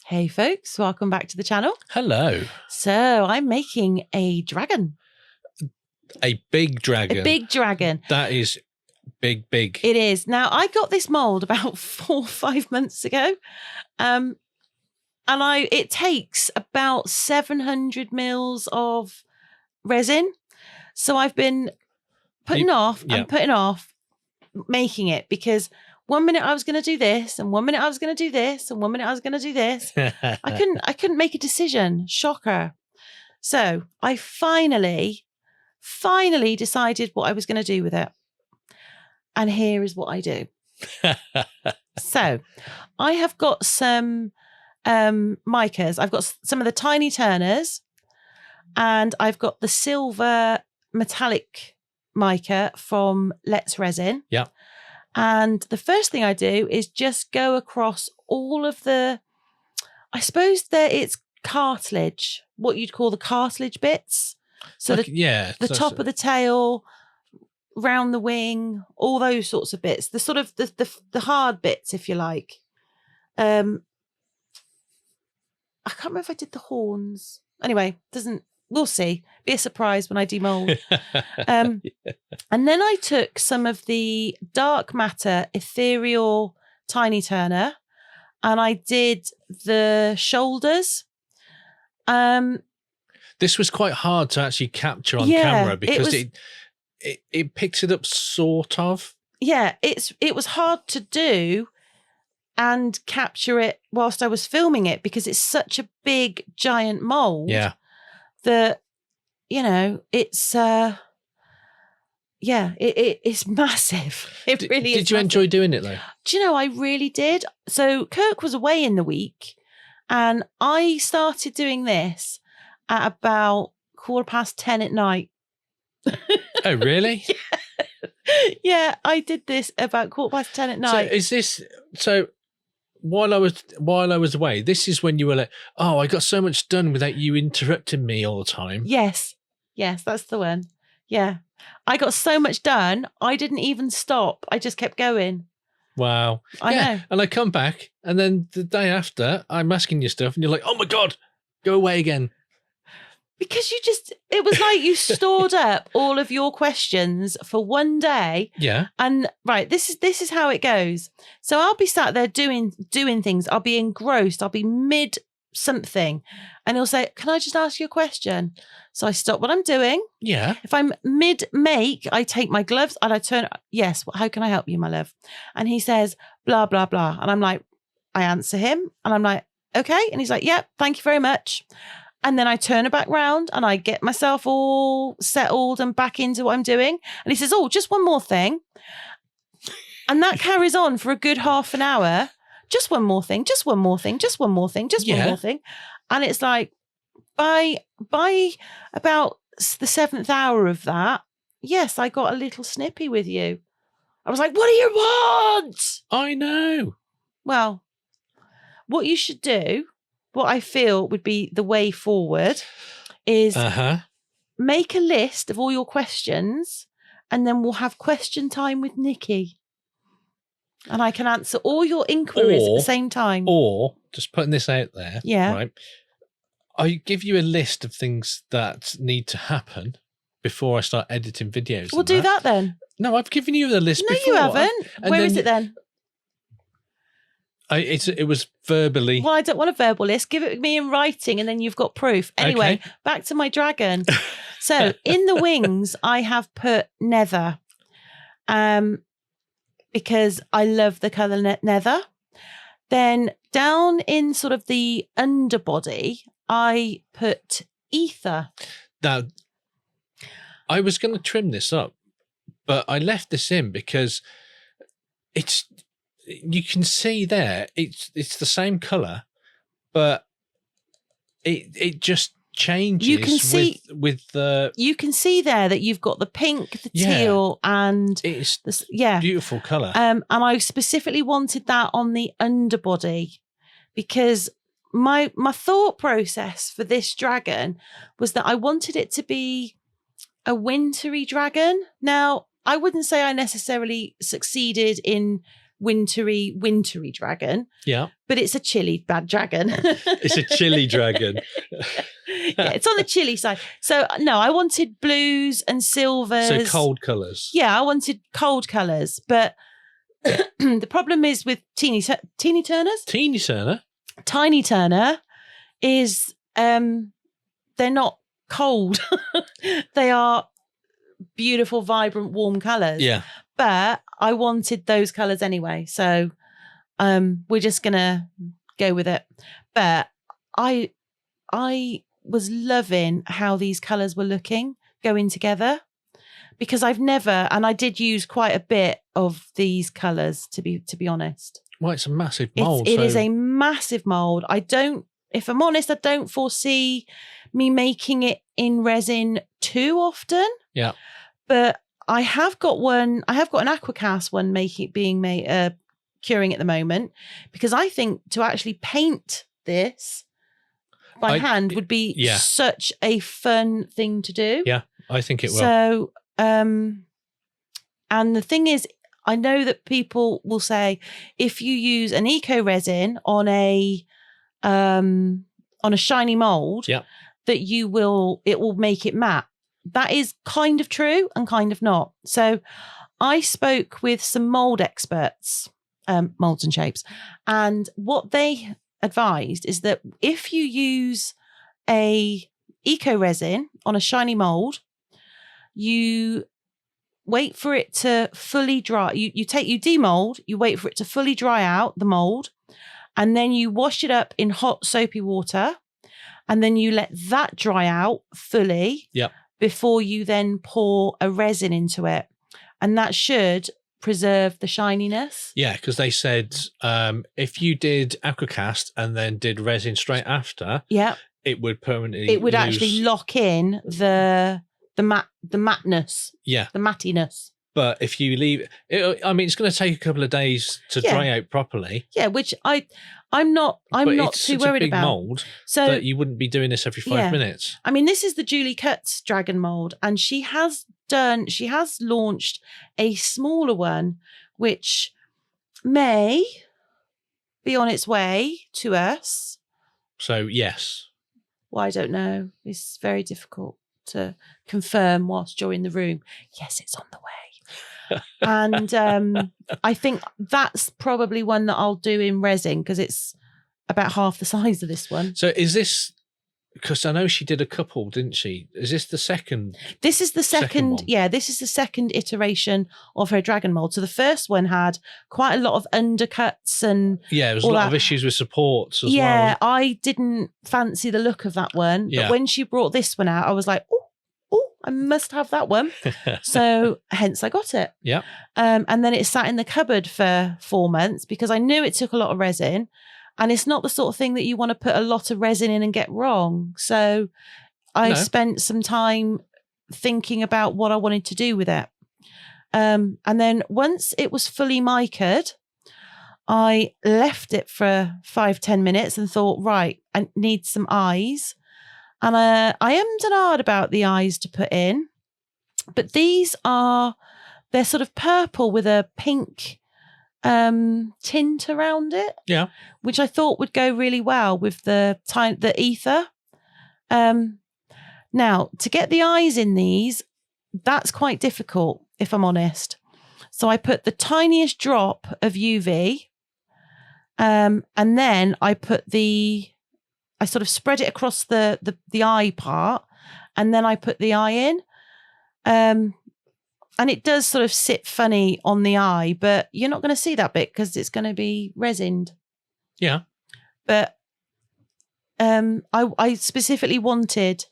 Hey folks, welcome back to the channel. Hello. So I'm making a dragon. A big dragon. A big dragon. That is big. It is. Now I got this mold about 4 or 5 months ago. And it takes about 700 mils of resin. So I've been putting off making it because 1 minute I was going to do this, and 1 minute I was going to do this, and 1 minute I was going to do this. I couldn't make a decision. Shocker. So I finally decided what I was going to do with it. And here is what I do. So I have got some micas. I've got some of the tiny turners, and I've got the silver metallic mica from Let's Resin. Yeah. And the first thing I do is just go across all of the, I suppose it's cartilage, what you'd call the cartilage bits. So like, the top of the tail, round the wing, all those sorts of bits. The sort of the hard bits, if you like. I can't remember if I did the horns. Anyway, we'll see. Be a surprise when I demould. And then I took some of the dark matter ethereal tiny turner, and I did the shoulders. This was quite hard to actually capture on camera because it picks it up sort of. Yeah, it was hard to do and capture it whilst I was filming it because it's such a big giant mold. Yeah. That, you know, it's it's massive. It really is. Did you enjoy doing it though? Do you know, I really did. So Kirk was away in the week, and I started doing this at about 10:15 at night. Oh, really? Yeah, I did this about 10:15 at night. So is this while I was away, this is when you were like, oh, I got so much done without you interrupting me all the time. Yes, that's the one. Yeah. I got so much done, I didn't even stop. I just kept going. Wow. I know. And I come back, and then the day after, I'm asking you stuff, and you're like, oh my God, go away again. Because it was like you stored up all of your questions for one day. Yeah. And right, this is how it goes. So I'll be sat there doing things. I'll be engrossed. I'll be mid something. And he'll say, can I just ask you a question? So I stop what I'm doing. Yeah. If I'm mid make, I take my gloves and I turn, yes, how can I help you, my love? And he says, blah, blah, blah. And I'm like, I answer him and I'm like, okay. And he's like, yep, thank you very much. And then I turn it back round and I get myself all settled and back into what I'm doing. And he says, oh, just one more thing. And that carries on for a good half an hour. Just one more thing, just one more thing, just one more thing, just one more thing. And it's like, by about the 7th hour of that, yes, I got a little snippy with you. I was like, what do you want? I know. Well, what you should do, what I feel would be the way forward, is make a list of all your questions, and then we'll have question time with Nikki. And I can answer all your inquiries at the same time. Or, just putting this out there, right? I give you a list of things that need to happen before I start editing videos. We'll do that then. No, I've given you the list before. No, you haven't. Where is it then? It was verbally. Well, I don't want a verbal list. Give it me in writing and then you've got proof. Anyway, back to my dragon. So in the wings, I have put nether. Because I love the colour nether. Then down in sort of the underbody, I put ether. Now, I was going to trim this up, but I left this in because you can see there, it's the same colour, but it just changes. You can see with the. You can see there that you've got the pink, the teal, and it's the beautiful colour. And I specifically wanted that on the underbody because my thought process for this dragon was that I wanted it to be a wintry dragon. Now, I wouldn't say I necessarily succeeded in wintry dragon. Yeah. But it's a chilly bad dragon. It's a chilly dragon. Yeah, it's on the chilly side. So no, I wanted blues and silvers. So cold colours. Yeah, I wanted cold colours. But the problem is with Teeny Turners. Tiny Turner is they're not cold. They are beautiful, vibrant, warm colours. Yeah. But I wanted those colours anyway. So we're just gonna go with it. But I was loving how these colours were looking going together, because I've never, and I did use quite a bit of these colours to be honest. Well, it's a massive mould. It is a massive mould. If I'm honest, I don't foresee me making it in resin too often. Yeah. But I have got an Aquacast one curing at the moment, because I think to actually paint this by hand would be such a fun thing to do. Yeah, I think it will. So, and the thing is, I know that people will say if you use an eco resin on a shiny mold, that it will make it matte. That is kind of true and kind of not. So I spoke with some mold experts, molds and shapes, and what they advised is that if you use a eco resin on a shiny mold, you wait for it to fully dry. You demold, you wait for it to fully dry out the mold, and then you wash it up in hot soapy water, and then you let that dry out fully before you then pour a resin into it. And that should preserve the shininess. Yeah, because they said if you did Aquacast and then did resin straight after, it would permanently actually lock in the matteness. Yeah. The mattiness. But if you leave it, I mean, it's going to take a couple of days to dry out properly. Yeah, which I'm not too worried about. Mold, so that you wouldn't be doing this every 5 minutes. I mean, this is the Julie Cutts dragon mold, and she has launched a smaller one, which may be on its way to us. So yes. Well, I don't know. It's very difficult to confirm whilst you're in the room. Yes, it's on the way. And I think that's probably one that I'll do in resin, because it's about half the size of this one. So is this, because I know she did a couple, didn't she? Is this the second? This is the second this is the second iteration of her dragon mold. So the first one had quite a lot of undercuts and there was a lot of issues with supports as well. Yeah, I didn't fancy the look of that one. But when she brought this one out, I was like, oh, I must have that one. So hence I got it. Yeah. And then it sat in the cupboard for 4 months, because I knew it took a lot of resin, and it's not the sort of thing that you want to put a lot of resin in and get wrong. So I spent some time thinking about what I wanted to do with it. And then once it was fully micaed, I left it for 5-10 minutes and thought, right, I need some eyes. And I ummed and ahed about the eyes to put in, but they're sort of purple with a pink tint around it. Yeah, which I thought would go really well with the ether. Now, to get the eyes in these, that's quite difficult, if I'm honest. So I put the tiniest drop of UV, and then I sort of spread it across the eye part, and then I put the eye in. And it does sort of sit funny on the eye, but you're not going to see that bit because it's going to be resined. Yeah. But I specifically wanted...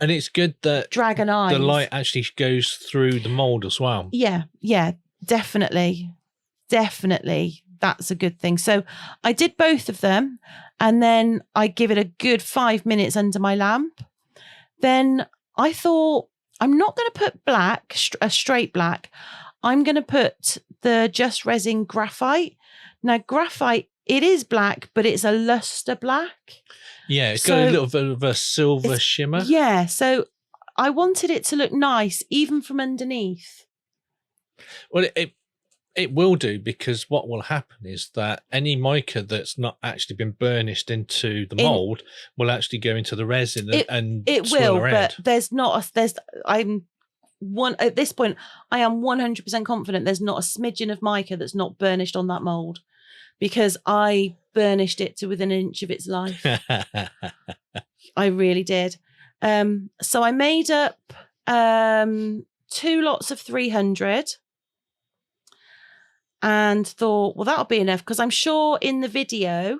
And it's good that dragon eyes. The light actually goes through the mould as well. Yeah, definitely. Definitely. That's a good thing. So I did both of them, and then I give it a good 5 minutes under my lamp. Then I thought, I'm not going to put black, a straight black. I'm going to put the Just Resin graphite. Now, graphite, it is black, but it's a luster black. Yeah, it's got a little bit of a silver shimmer. Yeah, so I wanted it to look nice, even from underneath. Well, It will do, because what will happen is that any mica that's not actually been burnished into the mould will actually go into the resin and it swirl will, around. but at this point, I am 100% confident there's not a smidgen of mica that's not burnished on that mould, because I burnished it to within an inch of its life. I really did. So I made up 2 lots of 300 and thought, well, that'll be enough, because I'm sure in the video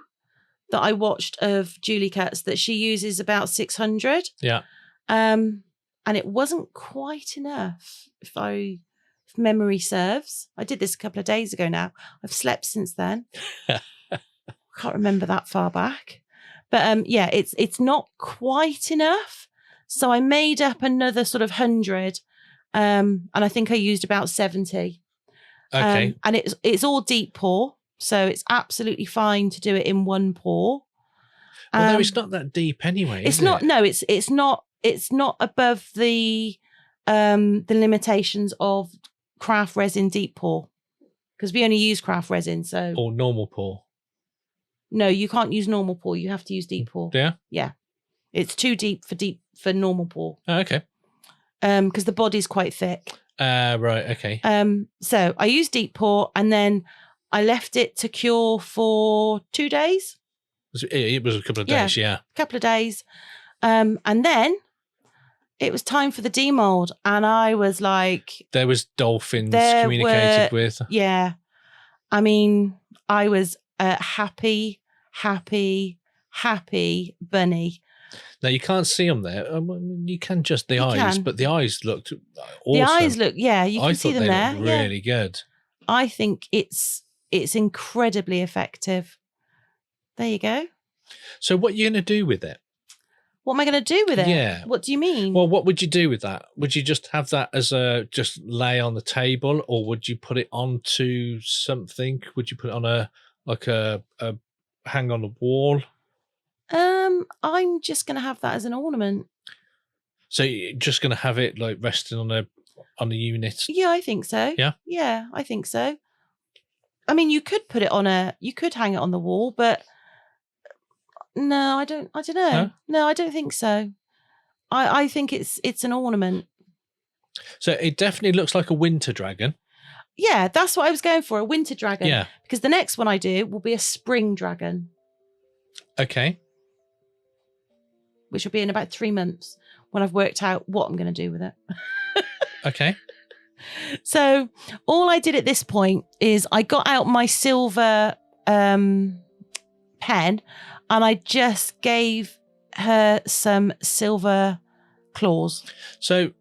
that I watched of Julie Katz that she uses about 600. Yeah. And it wasn't quite enough, if memory serves. I did this a couple of days ago now. I've slept since then. Can't remember that far back. But yeah, it's not quite enough. So I made up another sort of 100. And I think I used about 70. Okay. And it's all deep pour. So it's absolutely fine to do it in one pour. Although it's not that deep anyway. It's not. No, it's not. It's not above the limitations of craft resin deep pour, because we only use craft resin. So or normal pour. No, you can't use normal pour. You have to use deep pour. Yeah. Yeah, it's too deep for normal pour. Oh, okay. Because the body's quite thick. Right. Okay. So I used deep pour, and then I left it to cure for 2 days. It was a couple of days. Yeah. A couple of days. And then it was time for the demould, and I was like, there was dolphins communicated with. Yeah. I mean, I was a happy bunny. Now, you can't see them there. You can just the eyes, but the eyes looked awesome. The eyes look, yeah, you can see them there. I thought they looked really good. I think it's incredibly effective. There you go. So what are you going to do with it? What am I going to do with it? Yeah. What do you mean? Well, what would you do with that? Would you just have that as just lay on the table, or would you put it onto something? Would you put it on a hang on the wall? I'm just going to have that as an ornament. So you're just going to have it like resting on a unit? Yeah, I think so. Yeah? Yeah, I think so. I mean, you could hang it on the wall, but no, I don't know. Huh? No, I don't think so. I think it's an ornament. So it definitely looks like a winter dragon. Yeah, that's what I was going for, a winter dragon. Yeah. Because the next one I do will be a spring dragon. Okay. Which will be in about 3 months when I've worked out what I'm going to do with it. Okay. So all I did at this point is I got out my silver pen and I just gave her some silver claws. So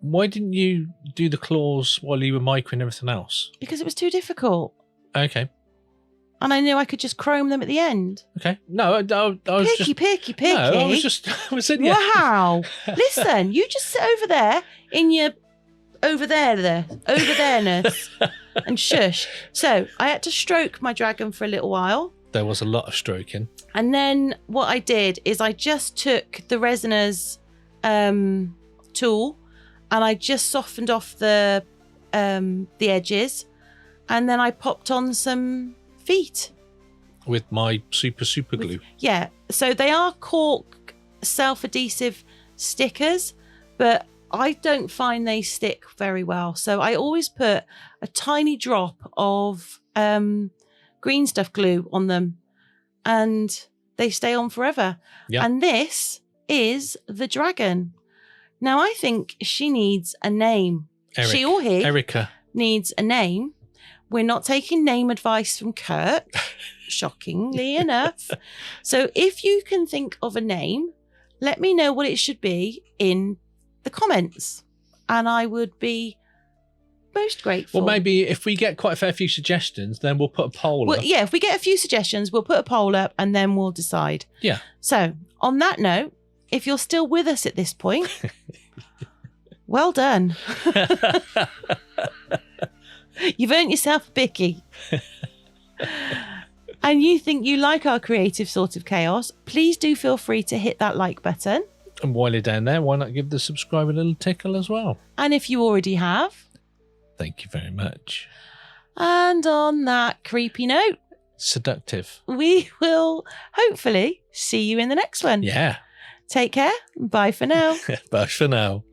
why didn't you do the claws while you were microing everything else? Because it was too difficult. Okay. And I knew I could just chrome them at the end. Okay. No, I was picky. No, I was sitting here. Wow. Listen, you just sit over there in your over there-ness and shush. So I had to stroke my dragon for a little while. There was a lot of stroking. And then what I did is I just took the resiner's tool and I just softened off the edges, and then I popped on some feet with my super glue. Yeah, so they are cork self-adhesive stickers, but I don't find they stick very well. So I always put a tiny drop of green stuff glue on them and they stay on forever. Yeah. And this is the dragon. Now I think she needs a name. She or he Erica needs a name. We're not taking name advice from Kirk, shockingly enough. So if you can think of a name, let me know what it should be in the comments, and I would be most grateful. Well, maybe if we get quite a fair few suggestions, then we'll put a poll up. Yeah, if we get a few suggestions, we'll put a poll up and then we'll decide. Yeah. So on that note, if you're still with us at this point, well done. You've earned yourself a bicky. And you think you like our creative sort of chaos, please do feel free to hit that like button. And while you're down there, why not give the subscribe a little tickle as well? And if you already have, Thank you very much. And on that creepy note, Seductive. we will hopefully see you in the next one. Yeah. Take care. Bye for now. Bye for now.